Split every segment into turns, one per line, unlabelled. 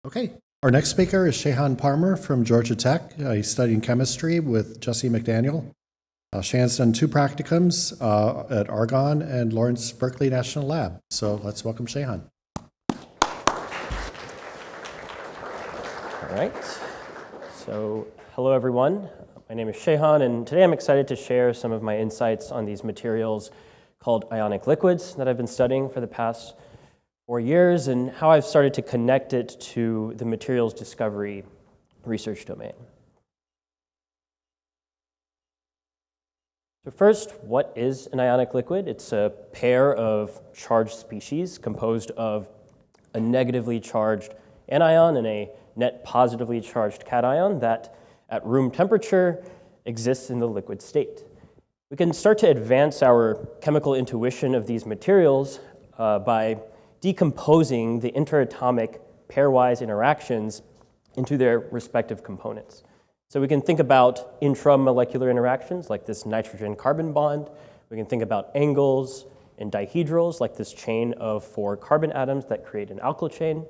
Okay, our next speaker is Shehan Parmar from Georgia Tech. He's studying chemistry with Jesse McDaniel. Shehan's done 2 practicums at Argonne and Lawrence Berkeley National Lab. So let's welcome Shehan.
All right, so hello everyone. My name is Shehan, and today I'm excited to share some of my insights on these materials called ionic liquids that I've been studying for the past 4 years and how I've started to connect it to the materials discovery research domain. So first, what is an ionic liquid? It's a pair of charged species composed of a negatively charged anion and a net positively charged cation that at room temperature exists in the liquid state. We can start to advance our chemical intuition of these materials by decomposing the interatomic pairwise interactions into their respective components. So we can think about intramolecular interactions like this nitrogen-carbon bond. We can think about angles and dihedrals like this chain of 4 carbon atoms that create an alkyl chain,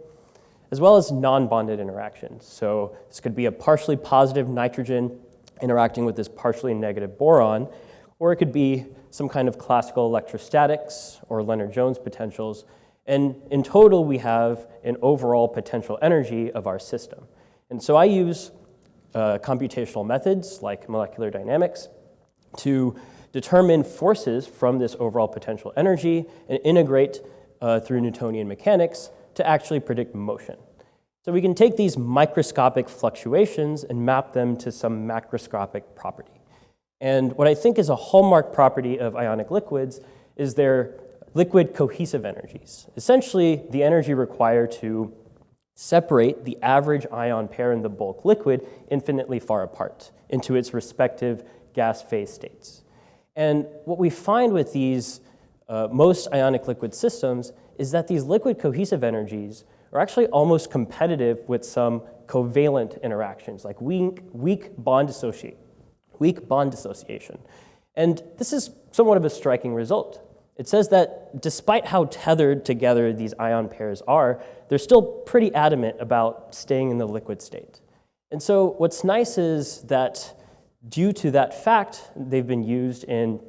as well as non-bonded interactions. So this could be a partially positive nitrogen interacting with this partially negative boron, or it could be some kind of classical electrostatics or Lennard-Jones potentials. And in total, we have an overall potential energy of our system. And so I use computational methods like molecular dynamics to determine forces from this overall potential energy and integrate through Newtonian mechanics to actually predict motion. So we can take these microscopic fluctuations and map them to some macroscopic property. And what I think is a hallmark property of ionic liquids is their liquid cohesive energies, essentially the energy required to separate the average ion pair in the bulk liquid infinitely far apart into its respective gas phase states. And what we find with these most ionic liquid systems is that these liquid cohesive energies are actually almost competitive with some covalent interactions like weak bond dissociation. And this is somewhat of a striking result. It says that despite how tethered together these ion pairs are, they're still pretty adamant about staying in the liquid state. And so what's nice is that due to that fact, they've been used in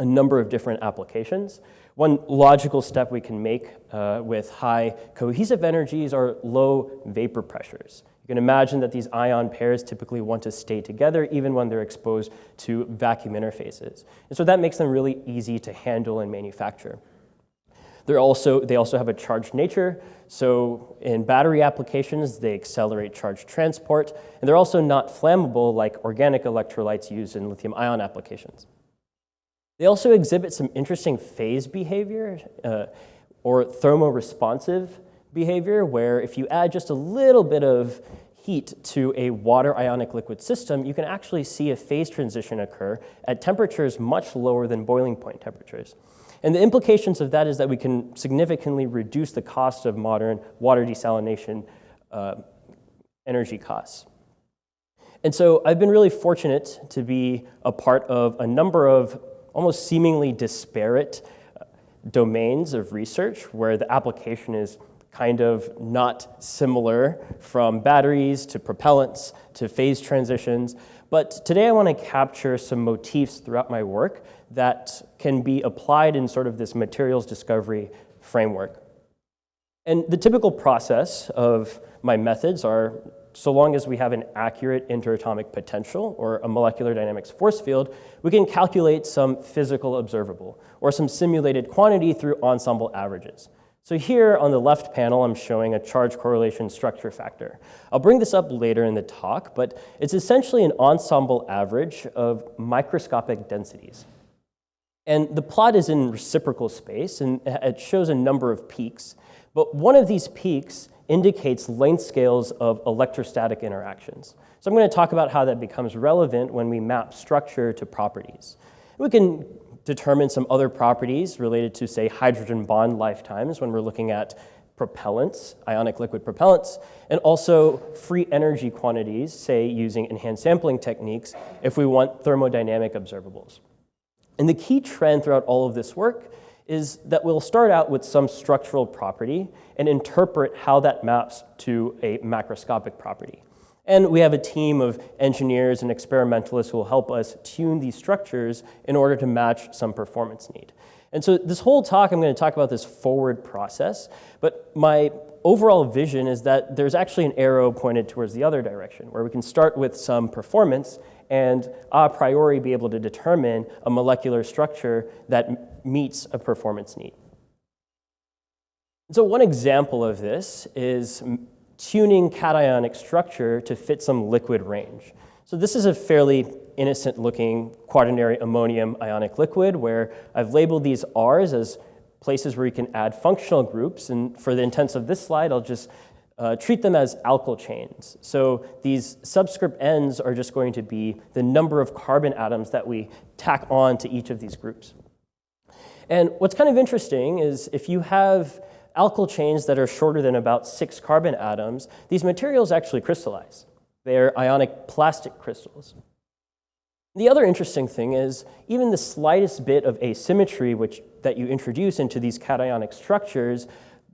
a number of different applications. One logical step we can make with high cohesive energies are low vapor pressures. You can imagine that these ion pairs typically want to stay together even when they're exposed to vacuum interfaces. And so that makes them really easy to handle and manufacture. They also have a charged nature. So in battery applications, they accelerate charge transport. And they're also not flammable like organic electrolytes used in lithium-ion applications. They also exhibit some interesting phase behavior or thermoresponsive behavior, where if you add just a little bit of heat to a water ionic liquid system, you can actually see a phase transition occur at temperatures much lower than boiling point temperatures. And the implications of that is that we can significantly reduce the cost of modern water desalination energy costs. And so I've been really fortunate to be a part of a number of almost seemingly disparate domains of research where the application is kind of not similar, from batteries to propellants to phase transitions. But today I want to capture some motifs throughout my work that can be applied in sort of this materials discovery framework. And the typical process of my methods are, so long as we have an accurate interatomic potential or a molecular dynamics force field, we can calculate some physical observable or some simulated quantity through ensemble averages. So here on the left panel, I'm showing a charge correlation structure factor. I'll bring this up later in the talk, but it's essentially an ensemble average of microscopic densities. And the plot is in reciprocal space, and it shows a number of peaks. But one of these peaks indicates length scales of electrostatic interactions. So I'm going to talk about how that becomes relevant when we map structure to properties. We can determine some other properties related to, say, hydrogen bond lifetimes when we're looking at propellants, ionic liquid propellants, and also free energy quantities, say, using enhanced sampling techniques if we want thermodynamic observables. And the key trend throughout all of this work is that we'll start out with some structural property and interpret how that maps to a macroscopic property. And we have a team of engineers and experimentalists who will help us tune these structures in order to match some performance need. And so this whole talk, I'm going to talk about this forward process, but my overall vision is that there's actually an arrow pointed towards the other direction, where we can start with some performance and a priori be able to determine a molecular structure that meets a performance need. So one example of this is tuning cationic structure to fit some liquid range. So this is a fairly innocent-looking quaternary ammonium ionic liquid where I've labeled these R's as places where you can add functional groups, and for the intents of this slide, I'll just treat them as alkyl chains. So these subscript N's are just going to be the number of carbon atoms that we tack on to each of these groups. And what's kind of interesting is if you have alkyl chains that are shorter than about 6 carbon atoms, these materials actually crystallize. They're ionic plastic crystals. The other interesting thing is even the slightest bit of asymmetry that you introduce into these cationic structures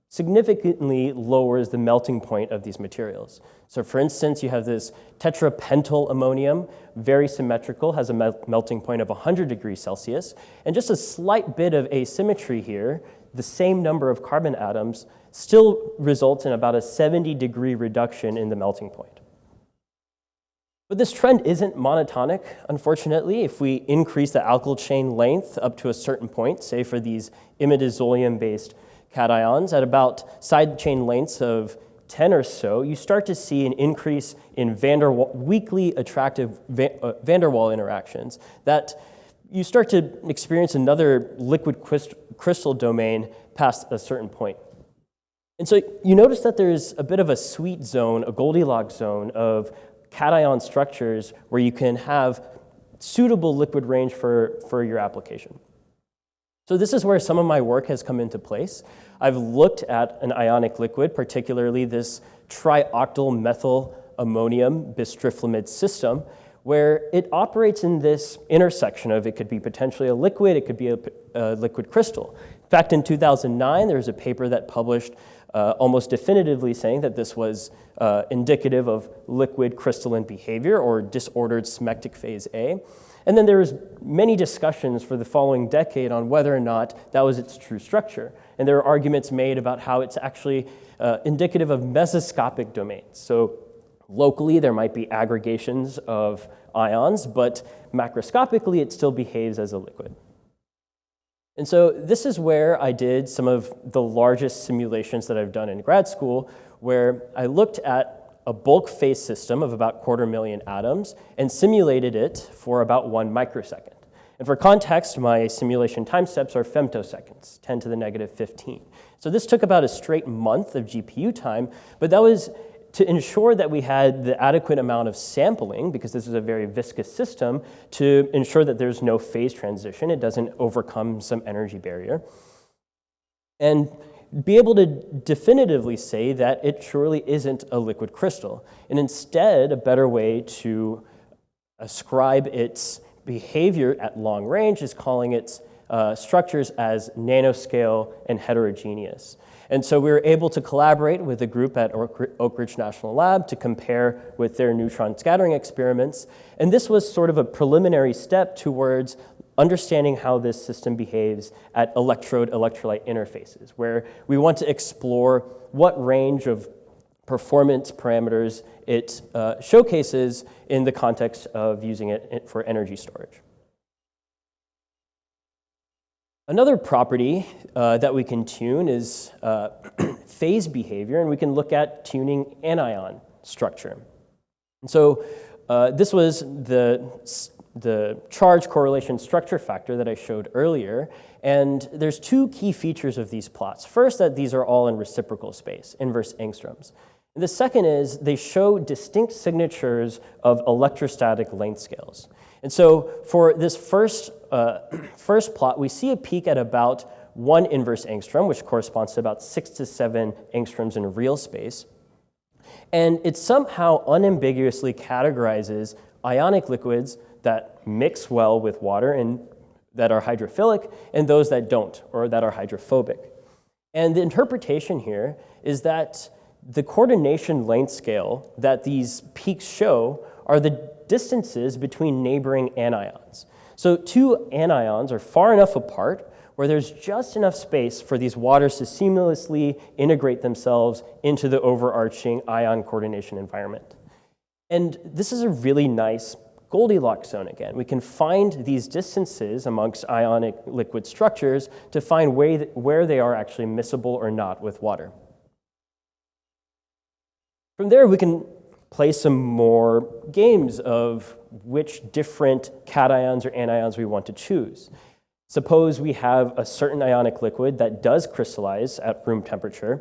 significantly lowers the melting point of these materials. So for instance, you have this tetrapentyl ammonium, very symmetrical, has a melting point of 100 degrees Celsius, and just a slight bit of asymmetry here, the same number of carbon atoms, still results in about a 70-degree reduction in the melting point. But this trend isn't monotonic, unfortunately. If we increase the alkyl chain length up to a certain point, say for these imidazolium-based cations, at about side chain lengths of 10 or so, you start to see an increase in weakly attractive van der Waal interactions that you start to experience another liquid crystal domain past a certain point. And so you notice that there's a bit of a sweet zone, a Goldilocks zone of cation structures where you can have suitable liquid range for your application. So this is where some of my work has come into place. I've looked at an ionic liquid, particularly this trioctyl methyl ammonium bistriflamide system, where it operates in this intersection of it could be potentially a liquid, it could be a liquid crystal. In fact, in 2009, there was a paper that published almost definitively saying that this was indicative of liquid crystalline behavior or disordered smectic phase A. And then there was many discussions for the following decade on whether or not that was its true structure. And there are arguments made about how it's actually indicative of mesoscopic domains. So locally, there might be aggregations of ions, but macroscopically, it still behaves as a liquid. And so this is where I did some of the largest simulations that I've done in grad school, where I looked at a bulk phase system of about 250,000 atoms and simulated it for about 1 microsecond. And for context, my simulation time steps are femtoseconds, 10 to the negative 15. So this took about a straight month of GPU time, but that was to ensure that we had the adequate amount of sampling, because this is a very viscous system, to ensure that there's no phase transition, it doesn't overcome some energy barrier, and be able to definitively say that it surely isn't a liquid crystal. And instead, a better way to ascribe its behavior at long range is calling its structures as nanoscale and heterogeneous. And so we were able to collaborate with a group at Oak Ridge National Lab to compare with their neutron scattering experiments. And this was sort of a preliminary step towards understanding how this system behaves at electrode-electrolyte interfaces, where we want to explore what range of performance parameters it showcases in the context of using it for energy storage. Another property that we can tune is phase behavior, and we can look at tuning anion structure. And so this was the charge correlation structure factor that I showed earlier, and there's 2 key features of these plots. First, that these are all in reciprocal space, inverse angstroms. And the second is they show distinct signatures of electrostatic length scales. And so for this first plot, we see a peak at about 1 inverse angstrom, which corresponds to about 6 to 7 angstroms in real space. And it somehow unambiguously categorizes ionic liquids that mix well with water and that are hydrophilic and those that don't, or that are hydrophobic. And the interpretation here is that the coordination length scale that these peaks show are the distances between neighboring anions. So two anions are far enough apart where there's just enough space for these waters to seamlessly integrate themselves into the overarching ion coordination environment. And this is a really nice Goldilocks zone again. We can find these distances amongst ionic liquid structures to find where they are actually miscible or not with water. From there, we can play some more games of which different cations or anions we want to choose. Suppose we have a certain ionic liquid that does crystallize at room temperature,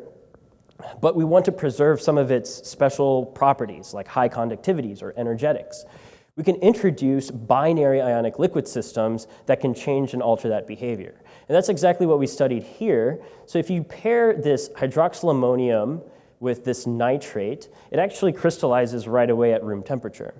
but we want to preserve some of its special properties like high conductivities or energetics. We can introduce binary ionic liquid systems that can change and alter that behavior. And that's exactly what we studied here. So if you pair this hydroxyl ammonium with this nitrate, it actually crystallizes right away at room temperature.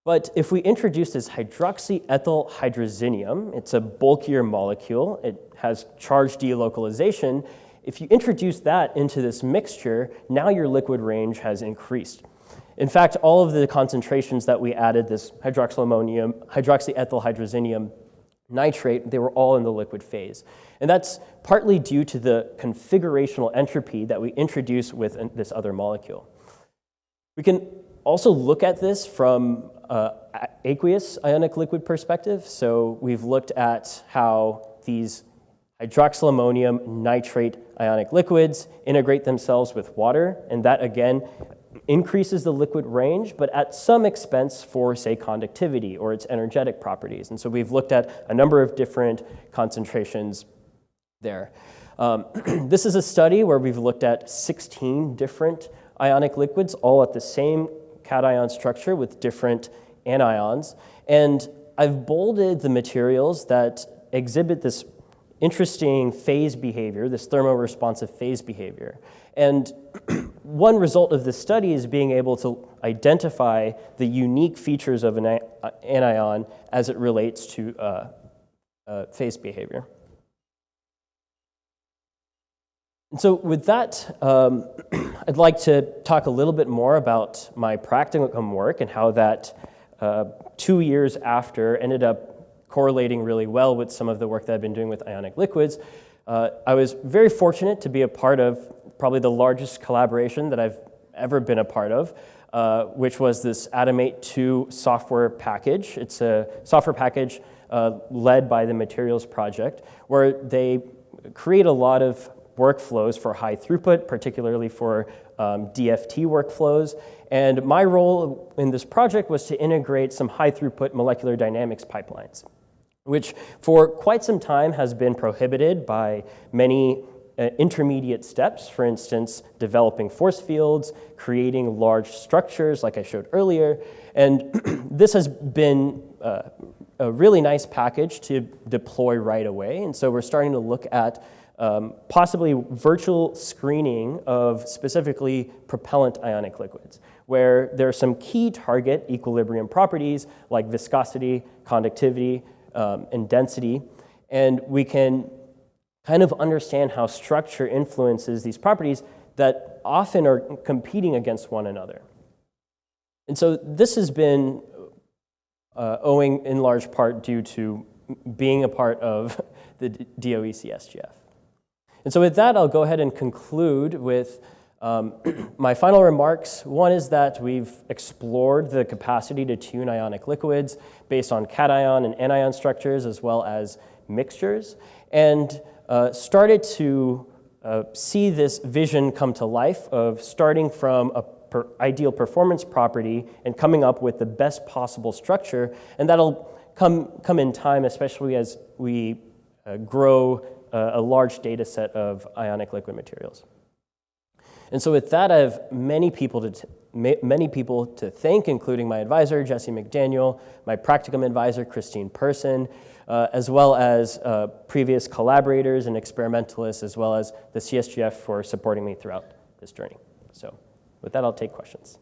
But if we introduce this hydroxyethyl hydrazinium, it's a bulkier molecule, it has charge delocalization. If you introduce that into this mixture, now your liquid range has increased. In fact, all of the concentrations that we added, this hydroxyethyl hydrazinium nitrate, they were all in the liquid phase. And that's partly due to the configurational entropy that we introduce with this other molecule. We can also look at this from aqueous ionic liquid perspective. So we've looked at how these hydroxyl ammonium nitrate ionic liquids integrate themselves with water, and that again increases the liquid range, but at some expense for, say, conductivity or its energetic properties. And so we've looked at a number of different concentrations there. This is a study where we've looked at 16 different ionic liquids, all at the same cation structure with different anions. And I've bolded the materials that exhibit this interesting phase behavior, this thermoresponsive phase behavior. And one result of this study is being able to identify the unique features of an anion as it relates to phase behavior. And so with that, I'd like to talk a little bit more about my practicum work and how that 2 years after ended up correlating really well with some of the work that I've been doing with ionic liquids. I was very fortunate to be a part of probably the largest collaboration that I've ever been a part of, which was this Atomate 2 software package. It's a software package led by the Materials Project, where they create a lot of workflows for high throughput, particularly for DFT workflows. And my role in this project was to integrate some high throughput molecular dynamics pipelines, which for quite some time has been prohibited by many intermediate steps, for instance, developing force fields, creating large structures like I showed earlier. And this has been a really nice package to deploy right away. And so we're starting to look at possibly virtual screening of specifically propellant ionic liquids, where there are some key target equilibrium properties like viscosity, conductivity, and density. And we can kind of understand how structure influences these properties that often are competing against one another. And so this has been owing in large part due to being a part of the DOE CSGF. And so with that, I'll go ahead and conclude with my final remarks. One is that we've explored the capacity to tune ionic liquids based on cation and anion structures as well as mixtures, and started to see this vision come to life of starting from a ideal performance property and coming up with the best possible structure, and that'll come in time, especially as we grow a large data set of ionic liquid materials. And so with that, I have many people to thank, including my advisor, Jesse McDaniel, my practicum advisor, Christine Person, as well as previous collaborators and experimentalists, as well as the CSGF for supporting me throughout this journey. So with that, I'll take questions.